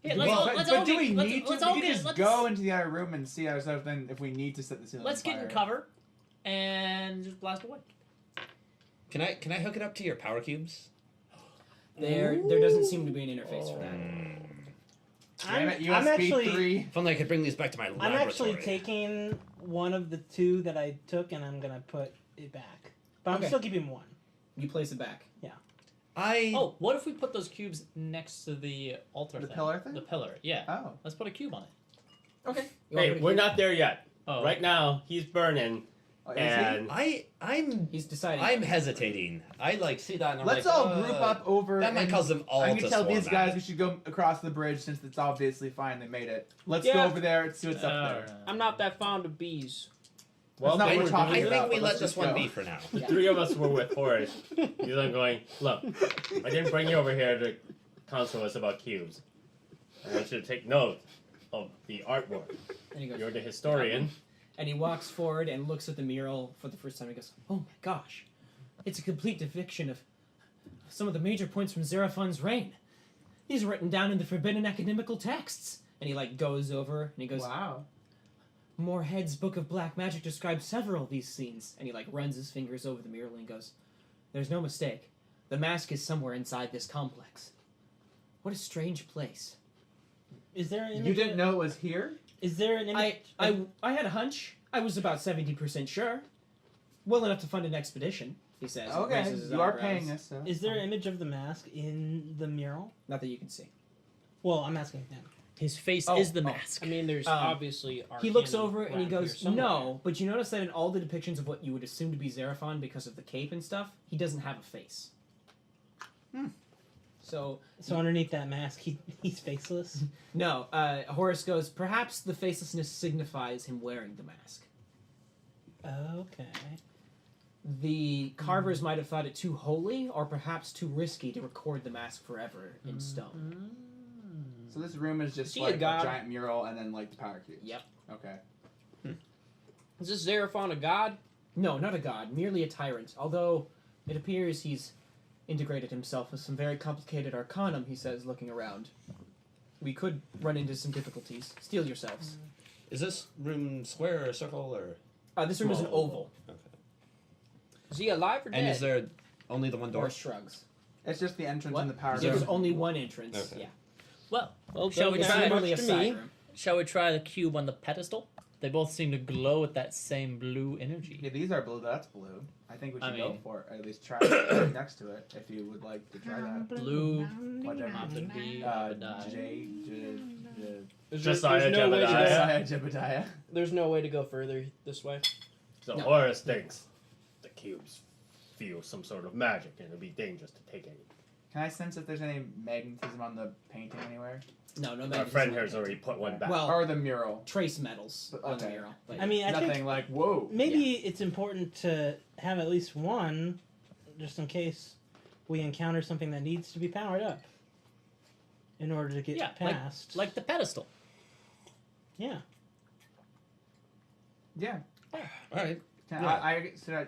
Yeah, do we need to? We can just go into the other room and see ourselves. Then, if we need to set the ceiling Let's on fire. get in cover and just blast away. Can I hook it up to your power cubes? There doesn't seem to be an interface for that. I'm actually 3. If only I could bring these back to my laboratory. I'm actually taking one of the 2 that I took, and I'm gonna put it back. But I'm still keeping 1. You place it back. Yeah. Oh, what if we put those cubes next to the altar? The pillar thing? The pillar. Yeah. Oh. Let's put a cube on it. Okay. Hey, we're not there yet. Oh. Right now, he's burning. Oh, And He's deciding. I'm hesitating. I see that and I'm Let's like, all group up over. That might and cause them all I'm to gonna tell these swarm guys out. we should go across the bridge since it's obviously fine. They made it. Let's Yeah. go over there and see what's up there. I'm not that fond of bees. well, That's not they what were we're talking doing- I about, think we but let let's this just one go. be for now. The 3 of us were with Horace. He's like going, look, I didn't bring you over here to counsel us about cubes. I want you to take note of the artwork. And he goes, You're the historian. and he walks forward and looks at the mural for the first time. He goes, "Oh my gosh, it's a complete depiction of some of the major points from Xeraphon's reign. These are written down in the forbidden academical texts." And he goes over and he goes, Wow. Moorhead's Book of Black Magic describes several of these scenes. And he runs his fingers over the mural and goes, "There's no mistake. The mask is somewhere inside this complex. What a strange place." Is there an image? You didn't know it was here? Is there an image? I had a hunch. I was about 70% sure. Well enough to fund an expedition, he says. and Okay, raises his you are eyebrows. paying us. So. Is there an image of the mask in the mural? Not that you can see. Well, I'm asking him. His face Oh, is the oh. mask. I mean, there's obviously. He looks Arcana over and he around here goes, somewhere. "No," but you notice that in all the depictions of what you would assume to be Xeraphon because of the cape and stuff, he doesn't have a face. So underneath that mask, he's faceless. no, Horace goes, "Perhaps the facelessness signifies him wearing the mask." Okay. The carvers might have thought it too holy, or perhaps too risky to record the mask forever in stone. So this room is just See like a a god? giant mural and then the power cube. Yep. Okay. Is this Xeraphon a god? No, not a god, merely a tyrant. Although it appears he's integrated himself with some very complicated arcanum, he says, looking around. We could run into some difficulties. Steel yourselves. Is this room square or circle or? This room is an Small. oval. Okay. Is he alive or dead? And is there only the one door? Or shrugs. It's just the entrance What? and the power There's cube. only one entrance. Okay. Yeah. Well, Well, shall we don't It's try? matter literally a to side me. room. Shall we try the cube on the pedestal? They both seem to glow with that same blue energy. Yeah, these are blue. That's blue. I think we should I go mean- for it. At least try it next to it if you would like to try that. Blue Whatever. happen to be Josiah, no way to go, Jebediah. Jebediah. there's no way to go further this way. So No. Horace thinks the cubes feel some sort of magic and it'd be dangerous to take any. Can I sense if there's any magnetism on the painting anywhere? No, no Our magnetism. friend here's already put one back. Well, Or the mural? trace metals on the Okay. mural. But I mean, I Nothing think like, whoa. maybe it's important to have at least one, just in case we encounter something that needs to be powered up in order to get Yeah, past. like the pedestal. Yeah. Yeah. All right.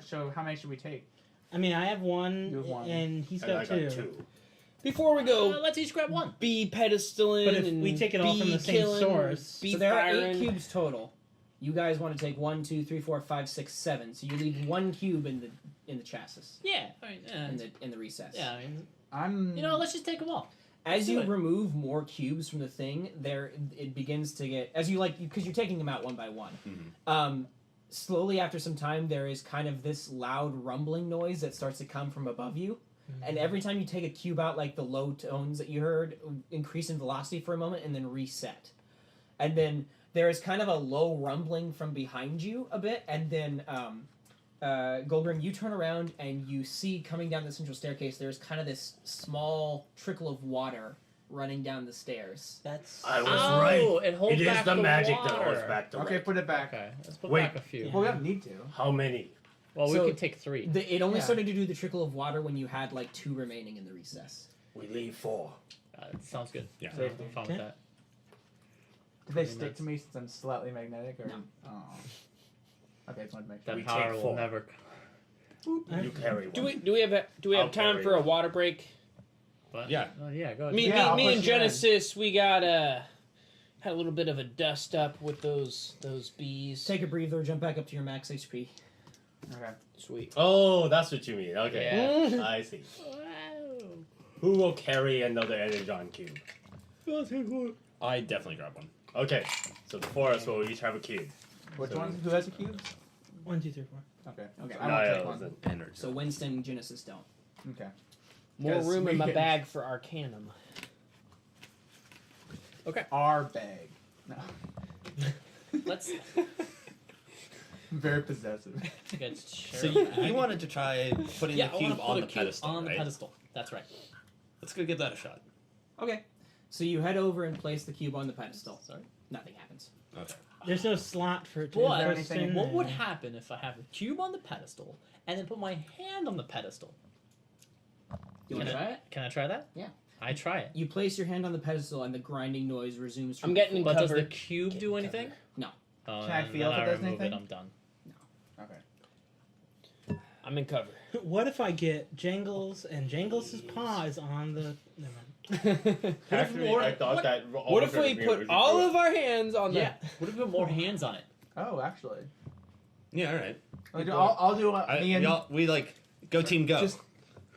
So how many should we take? I mean, I have one, You have one. and he's and got I two. got 2. Before we go, Let's each grab one. bee pedestaling But if and we take it all from bee the same killing, source- bee so there are 8 firing. cubes total. You guys want to take 1, 2, 3, 4, 5, 6, 7. So you leave 1 cube in the chassis, Yeah. I mean, in the recess. yeah. I mean, I'm. let's just take them all. As you do it. remove more cubes from the thing, it begins to get because you're taking them out one by one. Mhm. Slowly, after some time, there is kind of this loud rumbling noise that starts to come from above you, and every time you take a cube out, like the low tones that you heard increase in velocity for a moment and then reset, and then there is kind of a low rumbling from behind you a bit, and then Golgrim, you turn around and you see coming down the central staircase. There's kind of this small trickle of water running down the stairs. That's I was Oh, right. it holds It is back the magic that water. holds back the Okay, rain. put it back. Okay, let's put Wait. back a few. Well, we don't need to. How many? Well, So- we could take 3. It only Yeah. started to do the trickle of water when you had 2 remaining in the recess. We leave 4. That sounds good. Yeah. So I'm fine with that. Do they I mean, stick to me since I'm slightly magnetic? Or? No. Oh. Okay, just wanted to make That We power take will 4. never. You carry one. Do we have I'll time carry for a it. water break? But, Yeah. yeah, go ahead. Me, Yeah, I'll me push and you in. Genesis, we got had a little bit of a dust up with those bees. Take a breather, jump back up to your max HP. Okay. Sweet. Oh, that's what you mean. Okay. Yeah. I see. Wow. Who will carry another energon cube? I definitely grab one. Okay. So the four of us will each have a cube. Which So- one? Who has a cube? 1, 2, 3, 4. Okay. Okay. I won't take Niles one. and Energy. So Winston and Genesis don't. Okay. More Because room we in my can- bag for Arcanum. Our bag. No. Let's Very possessive. get So you wanted to try putting yeah, the I want cube to on put the a cube pedestal, on right? the pedestal. That's right. Let's go give that a shot. Okay. So you head over and place the cube on the pedestal. Sorry. Nothing happens. Okay. There's no slot for it to What? burst in What would there. happen if I have a cube on the pedestal and then put my hand on the pedestal? You want to try it? Can I try that? Yeah. I try it. You place your hand on the pedestal and the grinding noise resumes from I'm getting in But does the cover. cube do anything? No. Oh, Can I then feel if it I does remove anything? I'm done. Okay. I'm in cover. What if I get Jangles and Jangles' paw is on the... Never mind. Actually, I thought that. What if we put all of our hands on Yeah. What if we put more hands on it? Oh, actually. Yeah, all right. I'll do me and We like go team go. Just-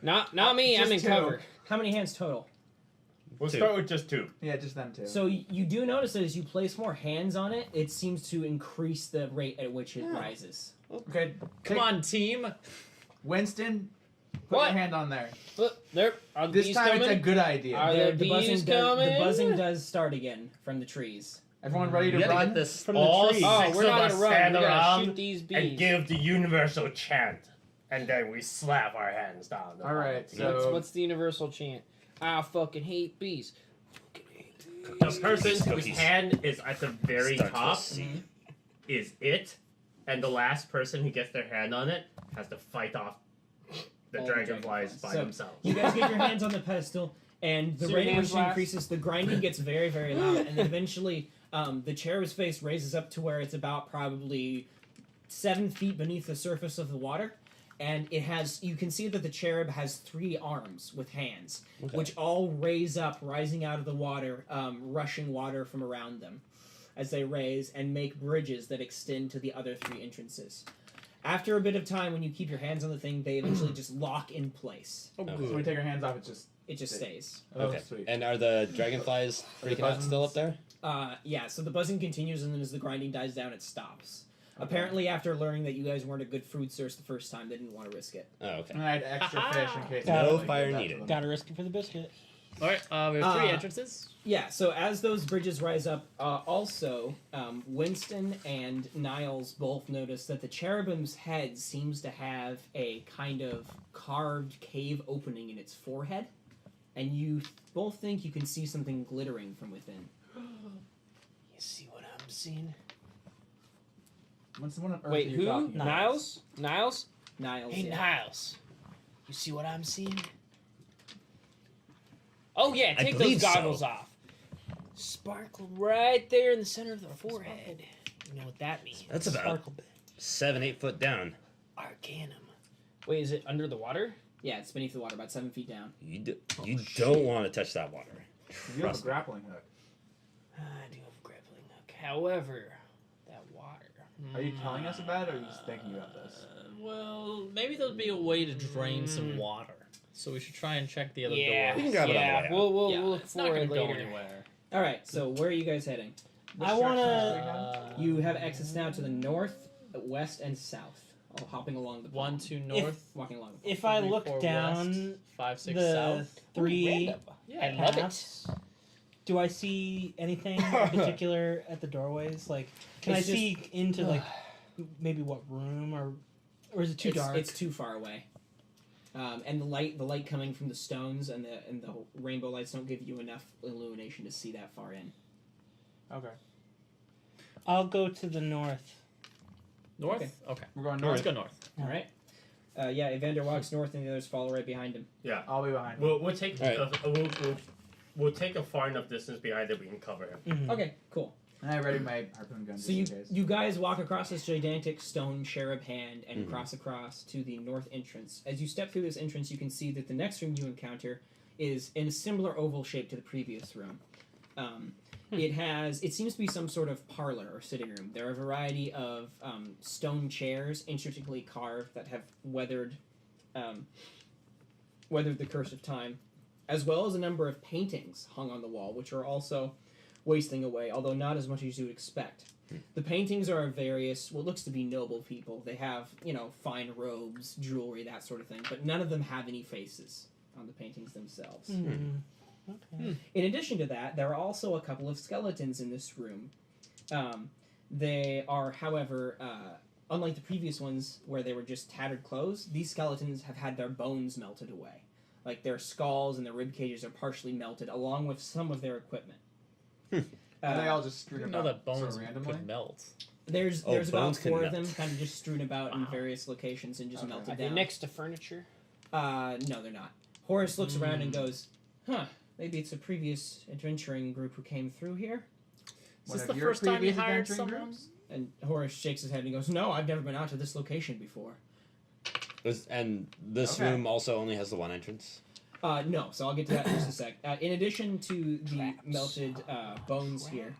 Not me. I'm Just in two. cover. How many hands total? We'll Two. start with just two. yeah, just them two. So you do notice that as you place more hands on it, it seems to increase the rate at which it rises. Okay. Come on, team. Winston. Put What? your hand on there. Look, there are the This bees time coming. it's a good idea. Are there bees the coming? buzzing does start again from the trees. Everyone ready to we gotta run? get this. From the All trees. Oh, six we're of not us gonna run. stand We gotta around shoot these bees. and give the universal chant, and then we slap our hands down. All right, together. so- What's the universal chant? I fucking hate bees. the person whose Cookies. hand is at the very Starts with top C. is it, and the last person who gets their hand on it has to fight off the All the dragonflies dragonflies. by So- themselves. You guys get your hands on the pedestal, and the So rate at hands which it last. increases, the grinding gets very, very loud, and then eventually the cherub's face raises up to where it's about probably 7 feet beneath the surface of the water. And it has, you can see that the cherub has 3 arms with hands, which all raise up, rising out of the water, rushing water from around them as they raise and make bridges that extend to the other 3 entrances. After a bit of time, when you keep your hands on the thing, they eventually just lock in place. So when we take our hands off, it's just. It just stays. Oh, Okay. sweet. And are the dragonflies freaking out still up there? Yeah, so the buzzing continues, and then as the grinding dies down, it stops. Apparently, after learning that you guys weren't a good food source the first time, they didn't want to risk it. Oh, okay. And I had extra fish in case. No I really fire did that to needed. them. Gotta risk it for the biscuit. All right. We have 3 Uh, entrances. Yeah, so as those bridges rise up, also, Winston and Niles both notice that the cherubim's head seems to have a kind of carved cave opening in its forehead, and you both think you can see something glittering from within. You see what I'm seeing? Winston, what on earth Wait, are you who? talking about? Niles? Niles? Niles, Hey, yeah. Niles. You see what I'm seeing? Oh, yeah, I take those believe so. goggles off. Sparkle right there in the center of the forehead. You know what that means. That's about Sparkle bit. 7-8 foot down. Arcanum. Wait, is it under the water? Yeah, it's beneath the water, about 7 feet down. You don't want to touch that water. You have a grappling hook. I do have a grappling hook. However, that water. Are you telling us about it, or are you just thinking about this? Well, maybe there'll be a way to drain some water. So we should try and check the other Yeah, door. We can grab it on the way out. We'll Yeah, look it's not for going it to go later. anywhere. Alright, so where are you guys heading? Which I wanna- direction is we You have exits now to the north, west, and south. All hopping along the 1, pond. 2 north. Walking along the If I 3, look 4 down west, 5, 6 the south. 3 Random. Yeah. I love it. paths, do I see anything in particular at the doorways? Like, can It's I see into like maybe what room or is it too dark? It's too far away. And the light coming from the stones and the rainbow lights don't give you enough illumination to see that far in. Okay. I'll go to the north. North? Okay. Okay. We're going Let's north. go north. All right. Yeah, Evander walks north, and the others follow right behind him. Yeah. I'll be behind. We'll take All right. we'll take a far enough distance behind that we can cover him. Mhm. Okay, cool. And I ready my harpoon gun So just in case. you guys walk across this gigantic stone cherub hand and cross across to the north entrance. As you step through this entrance, you can see that the next room you encounter is in a similar oval shape to the previous room. It seems to be some sort of parlor or sitting room. There are a variety of stone chairs, intricately carved, that have weathered the curse of time, as well as a number of paintings hung on the wall, which are also wasting away, although not as much as you would expect. The paintings are of various, what looks to be noble people. They have, fine robes, jewelry, that sort of thing, but none of them have any faces on the paintings themselves. Okay. In addition to that, there are also a couple of skeletons in this room. They are, however, unlike the previous ones where they were just tattered clothes, these skeletons have had their bones melted away. Like their skulls and their rib cages are partially melted, along with some of their equipment. Are they all just strewn I know about that bones so randomly? could melt. There's about bones can 4 of them, melt. kind of just strewn about in Wow. various locations and just Okay. melted Are they down. next to furniture? No, they're not. Horace looks around and goes, "Huh? Maybe it's a previous adventuring group who came through here." Is One this of the your first time you previous hired adventuring someone? groups? And Horace shakes his head and he goes, "No, I've never been out to this location before." And this Okay. room also only has the one entrance. No, so I'll get to that in just a sec. In addition to the Traps. melted bones here,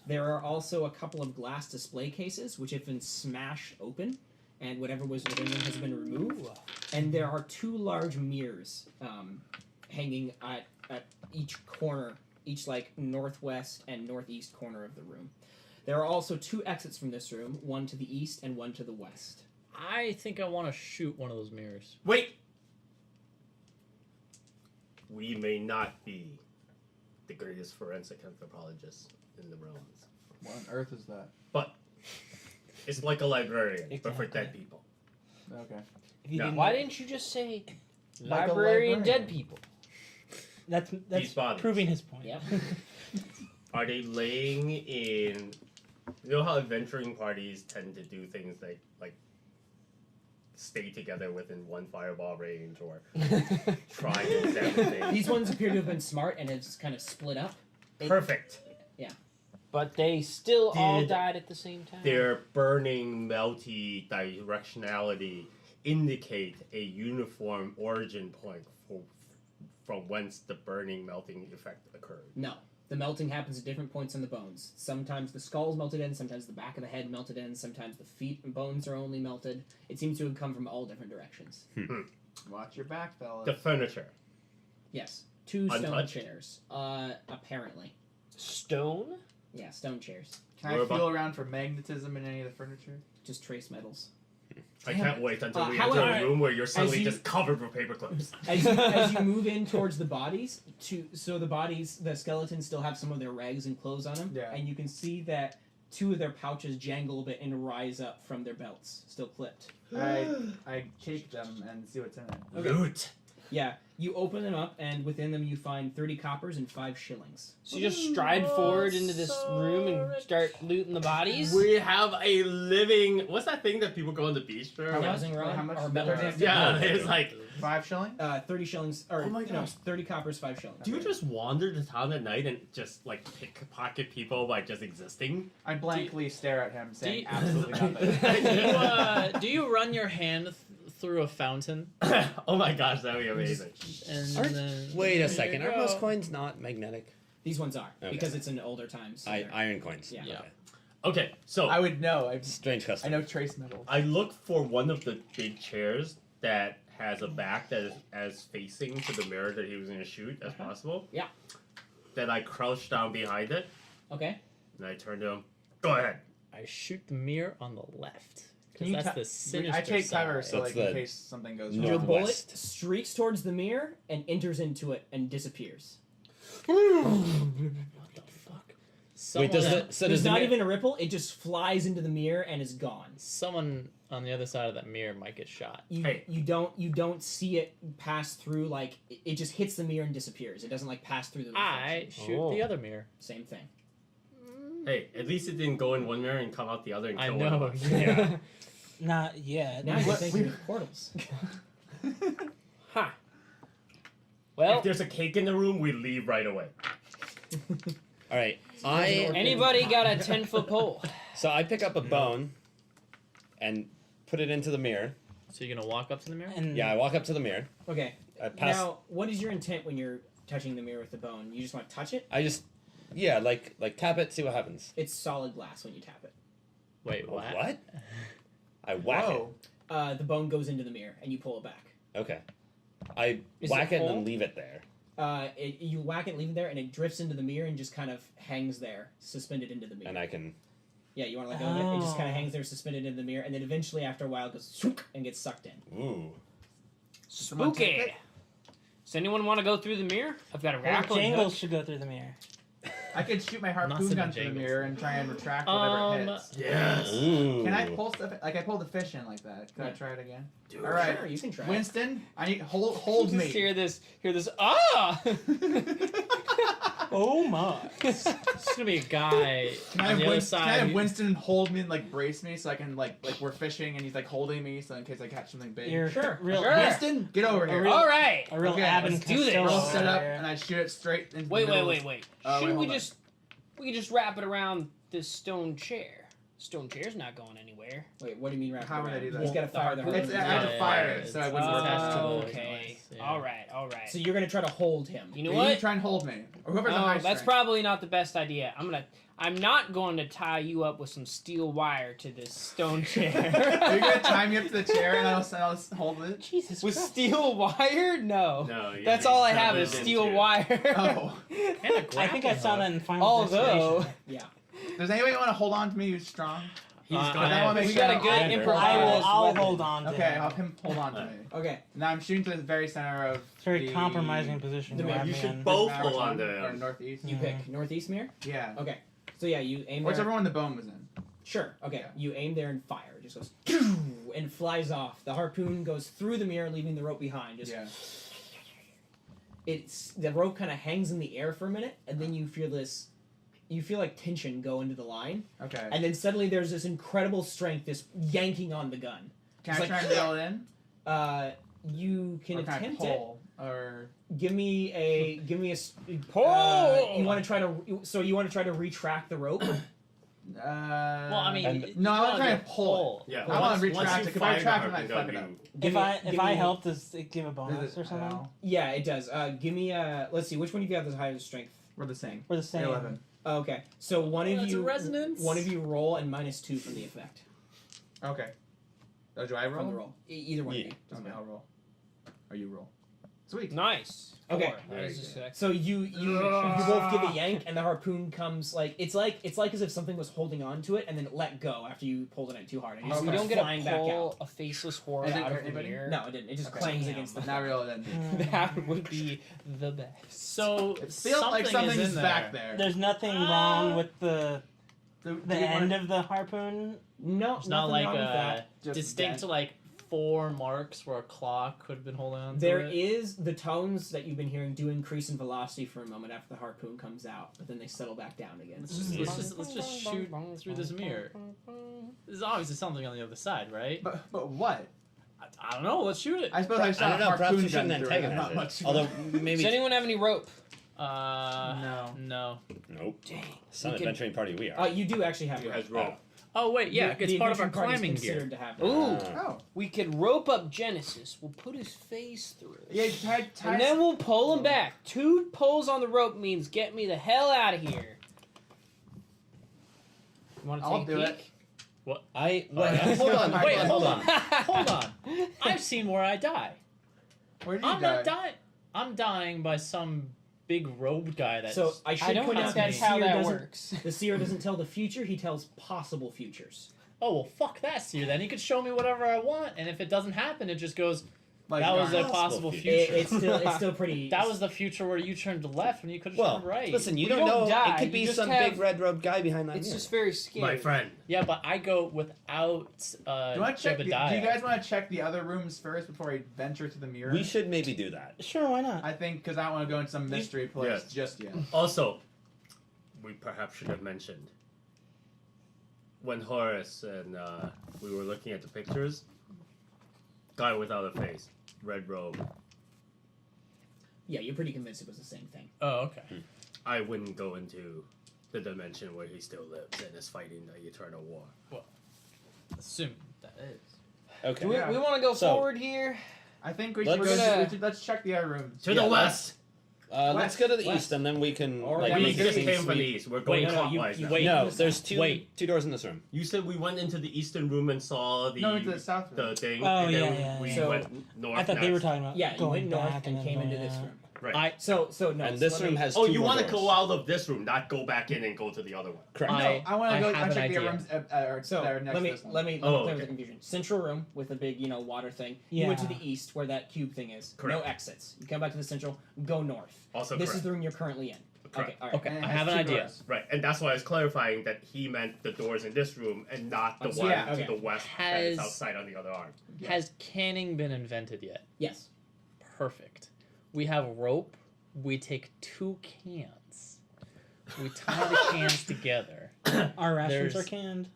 there are also a couple of glass display cases which have been smashed open, and whatever was within them has been removed. And there are 2 large mirrors hanging at each corner, each like northwest and northeast corner of the room. There are also 2 exits from this room, one to the east and one to the west. I think I want to shoot one of those mirrors. Wait! We may not be the greatest forensic anthropologists in the realms. What on earth is that? But it's like a librarian, but for Exactly. dead people. Okay. If you Yeah. didn't, why didn't you just say Like a librarian librarian. dead people? That's These bodies. proving his point. Yep. Are they laying in? You know how adventuring parties tend to do things like stay together within one fireball range or try to examine things. These ones appear to have been smart and have just kind of split up. Perfect. But they still all Did died at the same time. Their burning, melty directionality indicate a uniform origin point from whence the burning, melting effect occurred. No. The melting happens at different points on the bones. Sometimes the skull's melted in, sometimes the back of the head melted in, sometimes the feet and bones are only melted. It seems to have come from all different directions. Watch your back, fellas. The furniture. Yes. 2 stone Untouched? chairs. Apparently. Stone? Yeah, stone chairs. Can I We're feel around for magnetism in any of the furniture? Just trace metals. I can't wait until we enter however, a room where you're suddenly you- just covered with paper clips. As you move in towards the bodies, the skeletons still have some of their rags and clothes on them, Yeah. and you can see that 2 of their pouches jangle a bit and rise up from their belts, still clipped. I take them and see what's in it. Okay. Loot. Yeah, you open them up, and within them you find 30 coppers and 5 shillings. So you just stride forward into this room and start looting the bodies? We have a living. What's that thing that people go on the beach for? How much? Dowsing rod How much? or metal 30? detector? Yeah, it's like. 5 shilling? 30 shillings, or Oh my no, gosh. 30 coppers, 5 shillings. Do you just wander the town at night and just like pickpocket people by just existing? I blankly stare at him, saying you- absolutely nothing. Do you run your hand through a fountain? Oh my gosh, that'd be amazing. And Aren't- then Wait a there second. you Are most go. coins not magnetic? These ones are, Okay. because it's in older times. so they're- Iron coins. Yeah. Yeah. Okay, so I would know. Strange I custom. know trace metals. I look for one of the big chairs that has a back that is as facing to the mirror that he was going to shoot as possible. Yeah. Then I crouch down behind it Okay. and I turn to him. Go ahead. I shoot the mirror on the left. Can Because you that's ta- the sinister I take cover side. so That's like in the case something goes north- Your wrong. bullet Northwest. streaks towards the mirror and enters into it and disappears. What the fuck? Wait, does Someone- it? So There's does the not mir- even a ripple, it just flies into the mirror and is gone. Someone on the other side of that mirror might get shot. You, Hey. you don't see it pass through, like it just hits the mirror and disappears. It doesn't like pass through the I reflection. shoot Oh. the other mirror. Same thing. Hey, at least it didn't go in one mirror and come out the other and I kill one of know. us. Yeah. Not yet. Now you're thinking of portals. Ha. Well, If there's a cake in the room, we leave right away. All right. anybody got a 10-foot pole? So I pick up a bone and put it into the mirror. So you're gonna walk up to the mirror? And Yeah, I walk up to the mirror. Okay. I pass. Now, what is your intent when you're touching the mirror with the bone? You just want to touch it? Yeah, like tap it, see what happens. It's solid glass when you tap it. Wait, what? What? I whack Whoa. The bone goes into the mirror, and you pull it back. it. Okay. I Is whack it it and full? then leave it there. You whack it, leave it there, and it drifts into the mirror and just kind of hangs there, suspended into the mirror. And I can. Yeah, you want to let go of it? It just kind of hangs there, suspended into the mirror, and then eventually, after a while, it goes swoop and gets sucked in. Ooh. Someone take Spooky. it? Does anyone want to go through the mirror? I've got a grappling hook. Jangles should go through the mirror. I could shoot my Not harpoon some gun through the jangles. mirror and try and retract whatever it hits. Yes. Ooh. Can I pull stuff? Like I pulled the fish in like that. Can I Yeah. try it again? Dude. All right, Sure, you can try. Winston, I need hold Just me. hear this. Ah! Oh my. It's gonna be a guy Can I, on have the other Winston, can I side. have Winston hold me and like brace me so I can like we're fishing and he's like holding me so in case I catch something big. You're Sure, real, sure. Winston, get over here. All right. a real Okay, Abbott let's do this. Costello I'll set up there. and I shoot it straight into Wait, the wait, middle. wait, wait. Oh, Shouldn't wait, we hold just just wrap it around this stone chair? Stone chair's not going anywhere. Wait, what do you mean wrap How it would I around? do that? You just gotta fire the harpoon. It's, harpoon. I have to Yeah, fire yeah, it so it's I wouldn't attach to the- the. Okay. Yeah. All right. All right. So you're gonna try to hold him. You know You what? try and hold me. Or whoever's the Oh, high that's strength. probably not the best idea. I'm not going to tie you up with some steel wire to this stone chair. You're gonna tie me up to the chair and I'll hold it. Jesus With Christ. steel wire? No. No, you That's can all I shove have it is into steel it. wire. Oh. And a I think I grappling saw hook. that in Final Although Destination. Yeah. Does anybody want to hold on to me who's strong? He's Uh, gonna I wanna make we sure got a I'm good under. I improvised will. I'll weapon. hold on to Okay, him. I'll have him hold on to me. Okay. Now I'm shooting to the very center of. It's a very the- compromising position The to man- have you me should in. both Or hold on to or him. northeast. You pick northeast mirror. Yeah. Okay. So yeah, you aim there. Whichever one the bone was in. Sure. Okay. Yeah. You aim there and fire. It just goes and flies off. The harpoon goes through the mirror, leaving the rope behind. Just Yeah. it's the rope kind of hangs in the air for a minute, and then you feel this. You feel like tension go into the line, Okay. and then suddenly there's this incredible strength, this yanking on the gun. Can it's I like- try and reel it in? You can Or can I attempt it. pull? Or Give me a Pull! you want to try to you want to try to retract the rope? Well, I mean, And- you No, I'm wanna trying do to pull Yeah. I wanna once retract you it, 'cause if I fire trap the it, I harpoon fuck gun, it up. you- Give me- If give I me- help, does it give a bonus or something? Ow. Yeah, it does. Give me a. Let's see, which one of you have the highest strength? We're the same. We're the same. 11. Okay, so one Oh, of that's a you. resonance. One of you roll and -2 from the effect Okay. Oh, do I roll? from the roll. Either one Yeah. of you. doesn't Okay, matter. I'll roll. Or you roll. Sweet. Nice. Okay. Four. That Very is just good. sick. So you both give a yank, and the harpoon comes like it's like as if something was holding on to it, and then it let go after you pulled it in too hard. And it just We goes don't get flying to back out. pull a faceless horror Is it out of the anybody? mirror. No, it didn't. It just Okay. clangs Damn. against the. Now reel it in. Mm. That would be the best. So It feels like something's is in back there. there. There's nothing wrong with the Do the we wanna- end of the harpoon. No, It's not nothing like wrong with that. Just distinct dent. like 4 marks where a claw could have been holding on to There it. is the tones that you've been hearing do increase in velocity for a moment after the harpoon comes out, but then they settle back down again. Let's just shoot through this mirror. There's obviously something on the other side, right? But what? I don't know. Let's shoot it. I suppose I I shot don't know. a Perhaps harpoon we shouldn't gun through it. I'm antagonize not it. much. Although Does maybe. anyone have any rope? No. Nope. Dang. Some We could- adventuring party we are. You do actually have He rope. has rope. Oh wait, yeah, The it's part of our adventure party's climbing considered gear. to have that. Ooh. Oh. We could rope up Genesis. We'll put his face through it. Yeah, tie. And then we'll pull him back. 2 pulls on the rope means get me the hell out of here. You want to I'll take do a it. peek? Hold on. Wait, hold on. hold on. Hold on. I've seen where I die. Where did you I'm die? not dying. I'm dying by some big robed guy that's. So I should I don't point think out that that's how Seer that doesn't. works. The seer doesn't tell the future; he tells possible futures. Oh well, fuck that seer then. He could show me whatever I want, and if it doesn't happen, it just goes. Like, That was a darn. possible It- future. It's still pretty. That was the future where you turned left when you could have Well, turned right. listen, you Well, don't you know. don't die, It could you be just some have- big red robed guy behind that It's mirror. just very scary. My friend. Yeah, but I go without Do you want to check? Do you Jebediah. guys want to check the other rooms first before I venture to the mirror? We should maybe do that. Sure, why not? I think because I don't want to go in some mystery place Yes. just yet. Also, we perhaps should have mentioned when Horace and we were looking at the pictures. Guy without a face, red robe. Yeah, you're pretty convinced it was the same thing. Oh, okay. I wouldn't go into the dimension where he still lives and is fighting the eternal war. Assume that is. Okay. Do we, Yeah. we want to go So- forward here? I think we Let's- should, We're gonna- let's check the other rooms. To Yeah, the west. Let's go to the West. east, and then we can. Or like, that We make just it seem came from the sweet. east. We're going no, you- clockwise you now. wait. No, there's two Wait. two doors in this room. You said we went into the eastern room and saw the No, into the south room. the thing. Oh, and then yeah. we So, went north. I thought they were next. talking about Yeah, you going went north back and then came into going this out. room. Right. So no. And so this let room me- has. Oh, two you more want to doors. go out of this room, not go back in and go to the other one. Correct. I- I want I to go have and an check the idea. rooms So that are next let me to this one. let me Oh, clear okay. the confusion. Central room with a big water thing. You went to the Yeah. east where that cube thing is. Correct. No exits. You come back to the central. Go north. Also This is correct. the room you're currently in. Correct. Okay. All right. Okay, And it I has have an two idea. doors. Right, and that's why I was clarifying that he meant the doors in this room and not the Oh, one yeah, to okay. the west that is Has- outside on the other arm. Has canning been invented yet? Yes. Perfect. We have rope. We take 2 cans. We tie the cans together. Our rations There's- are canned.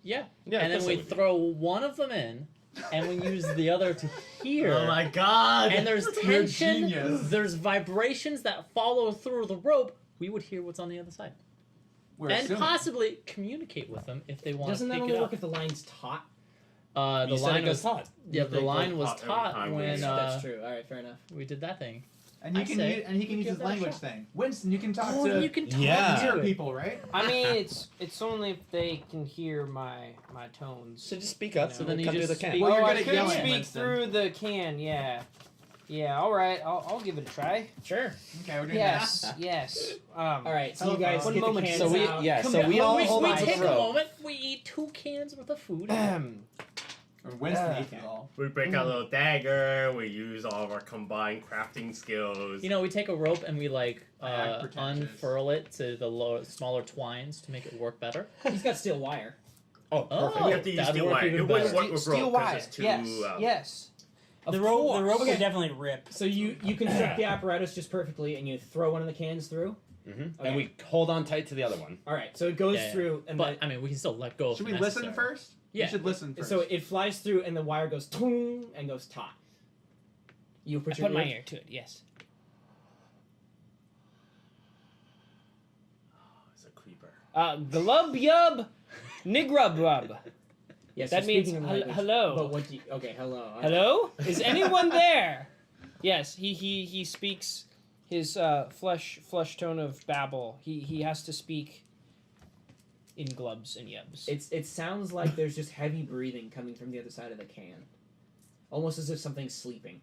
Yeah. Yeah, And then of course we it would be. throw one of them in, and we use the other to hear. Oh my god! And there's You're tension. genius. There's vibrations that follow through the rope. We would hear what's on the other side, We're and assuming. possibly communicate with them if they want Doesn't to that pick only it work up. if the line's taut? The You said line it goes was hot. Yeah, You the think line goes was hot every taut time we when use That's true. All right. Fair enough. we did that thing. And he I can say use, and he can we use give his that a language shot. thing. Winston, you can talk Oh, to you can talk Yeah. to mirror it. people, right? I mean, it's only if they can hear my tones. So just speak up. So So then then you come through the just can. speak- Well, you're Oh, good I at could yelling, speak Winston. through the can. Yeah. All right. I'll give it a try. Sure. Okay, we're doing Yes. that. Yes. All right. So you Hello, guys one get moment. the cans So we out. yeah. Come So here. we all we, hold we on to take the a rope. moment. We eat 2 cans worth of food. Or Winston eats it all. We break out a little dagger. We use all of our combined crafting skills. You know, we take a rope and we like act pretentious. unfurl it to the smaller twines to make it work better. He's got steel wire. Oh, perfect. we have to use that'd steel work wire. even It wouldn't better. work with Steel rope because wire. it's too. Yes. Yes. The rope Okay. could definitely rip. So you construct the apparatus just perfectly, and you throw one of the cans through. Mm-hmm. Okay. And we hold on tight to the other one. All right. So it goes Yeah, yeah. through, and But I mean, we can still let go. Should if we listen necessary. first? Yeah. We should listen first. so it flies through, and the wire goes toom and goes taut. You I put your put my ear- ear to it. Yes. Oh, it's a creeper. Glub yub, nigrub rub. Yes, That you're means speaking in hel- language. hello. But what do you? Okay, hello. Hello? Is anyone there? Yes, he speaks his flesh tone of babble. He has to speak in glubs and yubs. It sounds like there's just heavy breathing coming from the other side of the can, almost as if something's sleeping.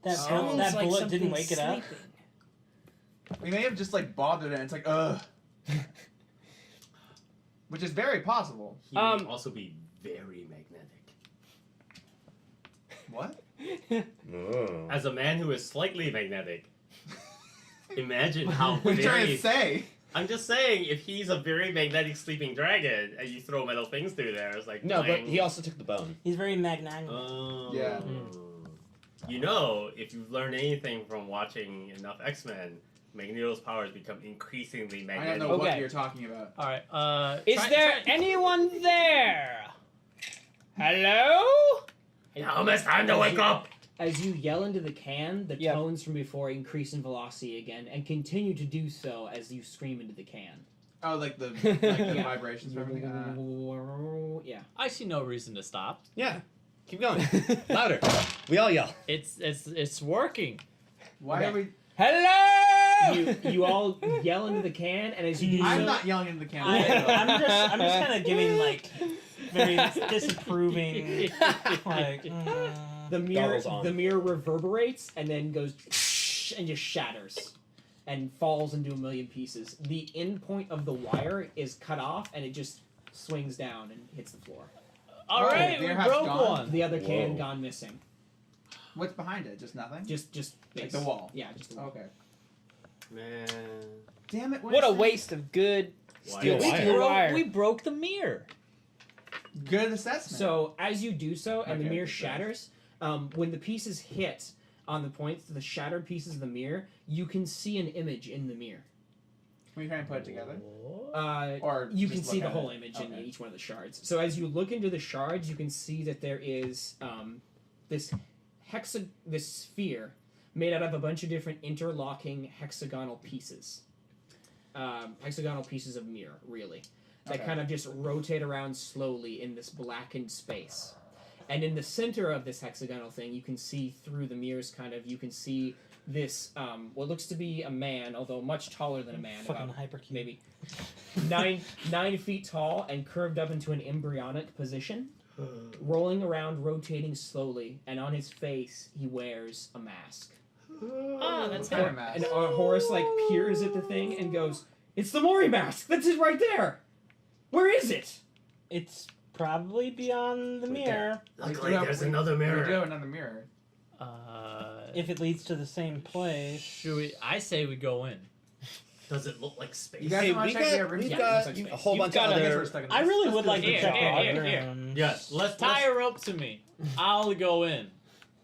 That, Sounds that like bullet didn't something wake it up. sleeping. we may have just like bothered it. And it's like which is very possible. He may also be very magnetic. What? Oh. As a man who is slightly magnetic, imagine how What are you trying to very. say? I'm just saying, if he's a very magnetic sleeping dragon and you throw metal things through there, it's like. No, but blang. he also took the bone. He's very magnanimous. Oh. Yeah. You know, if you've learned anything from watching enough X-Men, Magneto's powers become increasingly I magnetic. don't know what Okay. you're talking about. All right. Is there anyone there? Hello? Almost time to wake up! As you yell into the can, the Yep. tones from before increase in velocity again, and continue to do so as you scream into the can. Oh, like the Yeah. vibrations from everything. Yeah. I see no reason to stop. Yeah. Keep going. Louder. We all yell. It's working. Why Okay. are we? Hello? You all yell into the can, and as you do I'm so, not yelling into the camera. I'm just kind of giving like very disapproving like. Goggles on. the mirror reverberates and then goes and just shatters and falls into a million pieces. The end point of the wire is cut off, and it just swings down and hits the floor. All Oh, right, the we air hat's broke gone? one. The other can Whoa. gone missing. What's behind it? Just nothing. Just Like base. the wall. Yeah, just the wall. Okay. Man. Damn it! What a Winston. waste of good Steel steel wire. wire. We broke the mirror. Good assessment. So as you do so, and the Okay, mirror good shatters, when the pieces hit on the points, the shattered pieces of the mirror, you can see an image in the mirror. Can we try and put it together? Or you can just see look the at whole it? image in Okay. each one of the shards. So as you look into the shards, you can see that there is this this sphere made out of a bunch of different interlocking hexagonal pieces. Hexagonal pieces of mirror, really, that Okay. kind of just rotate around slowly in this blackened space. And in the center of this hexagonal thing, you can see through the mirrors, you can see this, what looks to be a man, although much taller than a man, Fucking about hypercube. maybe 9 feet tall and curved up into an embryonic position, rolling around, rotating slowly, and on his face, he wears a mask. Ah, that's What kind him. of mask? And Horus, peers at the thing and goes, "It's the Mori mask! That's it right there! Where is it?" It's probably beyond the Right mirror. Luckily, there's another We do mirror. have another mirror. If it leads to the same place. Should we? I say we go in. Does it look like space? You guys Hey, want we to check the got, room? we've Yeah, got it's like a whole You've bunch got of a- I guess we're other. stuck in I this. really Let's would do like this. to check Here, all here, the here. rooms. Yes, let's Tie a rope to me. I'll go in.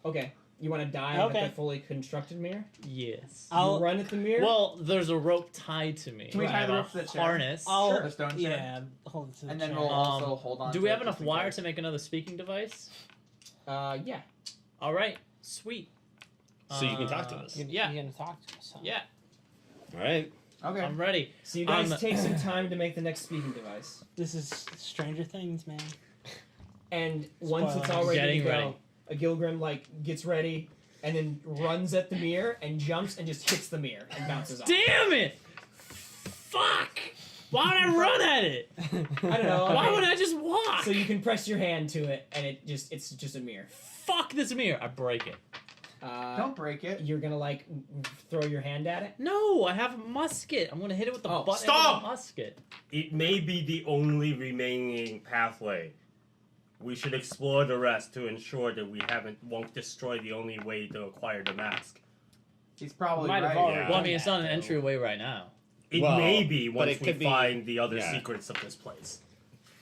Okay, you want to dive Okay. at the fully constructed mirror? Yes. I'll- You run at the mirror? Well, there's a rope tied to me. Can we I tie have the a rope to the chair? harness. I'll, The stone chair. yeah, hold it to the And then chair. we'll also hold on. Do to we it have enough just in wire case. to make another speaking device? Yeah. All right. Sweet. So you can talk to us. Yeah. You're gonna talk to us. Huh? Yeah. All right. Okay. I'm ready. So you guys I'm- take some time to make the next speaking device. This is Stranger Things, man. And once it's Spoilers. all ready Getting to go, ready. a Golgrim gets ready and then runs at the mirror and jumps and just hits the mirror and bounces off. Damn it! Fuck! Why would I run at it? I don't know. Why okay. would I just walk? So you can press your hand to it and it's just a mirror. Fuck this mirror. I break it. Don't break it. You're gonna throw your hand at it. No, I have a musket. I'm gonna hit it with the Oh, butt stop! end of the musket. It may be the only remaining pathway. We should explore the rest to ensure that we won't destroy the only way to acquire the mask. He's probably Might have right. already Yeah. Well, I mean, it's not an though. entryway right now. It Well, may be but once it we could be- find the other yeah. secrets of this place.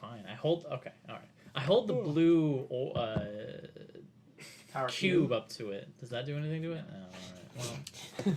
Fine. I hold. Okay. All right. I hold the blue Power cube up to it. Does that do anything to it? No. All right. Well,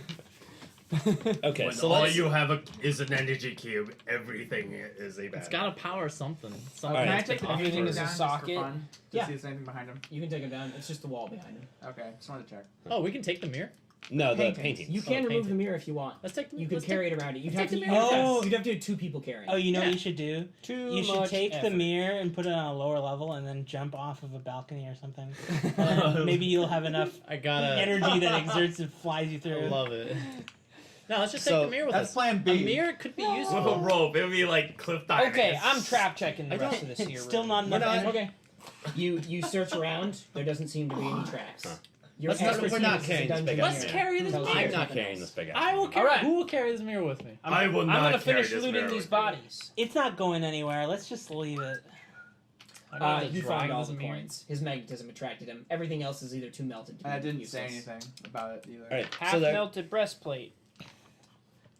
Okay. When So all let's. you have is an energy cube, everything is a bad. it's gotta power something. Can Alright. I take the Everything picture is a down just socket? for fun? To Yeah. see if there's anything behind him. You can take him down. It's just the wall behind him. Okay, just wanted to check. Oh, we can take the mirror. No, the Paintings. paintings. You can remove painting. the mirror if you want. Let's take the. You can let's carry it around it. You'd have take to. the mirror. Oh. You'd have to do 2 people carrying. Oh, you know Yeah. what you should do? Too You should much take the effort. mirror and put it on a lower level and then jump off of a balcony or something. And maybe you'll have enough I gotta. energy that exerts and flies you I through. love it. No, let's just So, take the mirror with That's us. plan B. A mirror could be With a useful. rope, it would be like cliff diving. Okay, I'm trap checking the I rest don't- of this here. it's still room. not enough. not- energy. Okay. You search around. There doesn't seem to be any tracks. Huh. Your Let's not- expertise we're not as a carrying this dungeon big Let's ass master carry this tells you mirror. I'm not something carrying else. this big ass. I will mirror. carry. Alright. Who will carry this mirror with me? I will I'm not gonna carry finish this looting mirror these with me. bodies. It's not going anywhere. Let's just leave it. I don't have to You drag found all this the mirror. coins. His magnetism attracted him. Everything else is either too melted. To And I be didn't useless. say anything about it either. All right. Half So there. melted breastplate.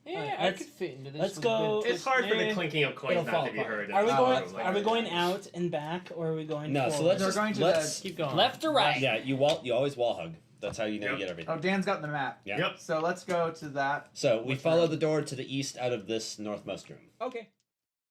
Yeah, Alright, I let's- could fit into this. let's with go- a bit. It's hard for the Eh. clinking of coins It'll not fall to be apart. heard. Are we in going? sounds like Are we that. going out and back, or are we going? No, so forward? let's They're just going to let's. Keep going. Left or right? Yeah, you always wall hug. That's how you Yep. get everything. Oh, Dan's got the map. Yeah. Yep. So let's go to that. So we Which follow room? the door to the east out of this northmost room. Okay.